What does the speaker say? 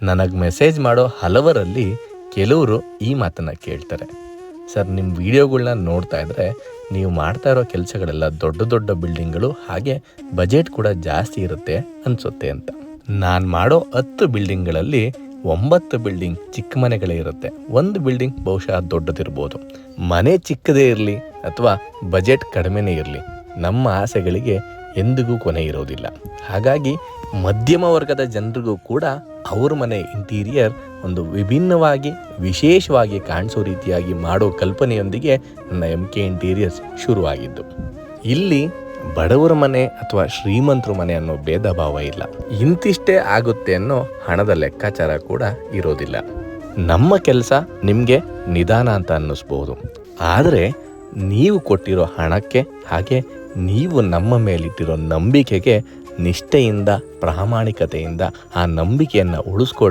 ನನಗೆ ಮೆಸೇಜ್ ಮಾಡೋ ಹಲವರಲ್ಲಿ ಕೆಲವರು ಈ ಮಾತನ್ನು ಕೇಳ್ತಾರೆ, ಸರ್ ನಿಮ್ಮ ವಿಡಿಯೋಗಳನ್ನ ನೋಡ್ತಾ ಇದ್ದರೆ ನೀವು ಮಾಡ್ತಾ ಇರೋ ಕೆಲಸಗಳೆಲ್ಲ ದೊಡ್ಡ ದೊಡ್ಡ ಬಿಲ್ಡಿಂಗ್ಗಳು, ಹಾಗೆ ಬಜೆಟ್ ಕೂಡ ಜಾಸ್ತಿ ಇರುತ್ತೆ ಅನಿಸುತ್ತೆ ಅಂತ. ನಾನು ಮಾಡೋ 10 ಬಿಲ್ಡಿಂಗ್ಗಳಲ್ಲಿ 9 ಬಿಲ್ಡಿಂಗ್ ಚಿಕ್ಕ ಮನೆಗಳೇ ಇರುತ್ತೆ. ಒಂದು ಬಿಲ್ಡಿಂಗ್ ಬಹುಶಃ ದೊಡ್ಡದಿರ್ಬೋದು. ಮನೆ ಚಿಕ್ಕದೇ ಇರಲಿ ಅಥವಾ ಬಜೆಟ್ ಕಡಿಮೆನೇ ಇರಲಿ, ನಮ್ಮ ಆಸೆಗಳಿಗೆ ಎಂದಿಗೂ ಕೊನೆ ಇರೋದಿಲ್ಲ. ಹಾಗಾಗಿ ಮಧ್ಯಮ ವರ್ಗದ ಜನರಿಗೂ ಕೂಡ ಅವ್ರ ಮನೆ ಇಂಟೀರಿಯರ್ ಒಂದು ವಿಭಿನ್ನವಾಗಿ ವಿಶೇಷವಾಗಿ ಕಾಣಿಸೋ ರೀತಿಯಾಗಿ ಮಾಡೋ ಕಲ್ಪನೆಯೊಂದಿಗೆ ನನ್ನ MK ಇಂಟೀರಿಯರ್ಸ್ ಶುರುವಾಗಿದ್ದು. ಇಲ್ಲಿ ಬಡವರ ಮನೆ ಅಥವಾ ಶ್ರೀಮಂತರ ಮನೆ ಅನ್ನೋ ಭೇದ ಭಾವ ಇಲ್ಲ. ಇಂತಿಷ್ಟೇ ಆಗುತ್ತೆ ಅನ್ನೋ ಹಣದ ಲೆಕ್ಕಾಚಾರ ಕೂಡ ಇರೋದಿಲ್ಲ. ನಮ್ಮ ಕೆಲಸ ನಿಮಗೆ ನಿಧಾನ ಅಂತ ಅನ್ನಿಸ್ಬೋದು, ಆದರೆ ನೀವು ಕೊಟ್ಟಿರೋ ಹಣಕ್ಕೆ ಹಾಗೆ ನೀವು ನಮ್ಮ ಮೇಲಿಟ್ಟಿರೋ ನಂಬಿಕೆಗೆ ನಿಷ್ಠೆಯಿಂದ ಪ್ರಾಮಾಣಿಕತೆಯಿಂದ ಆ ನಂಬಿಕೆಯನ್ನು ಉಳಿಸ್ಕೊಳ್ಳೋ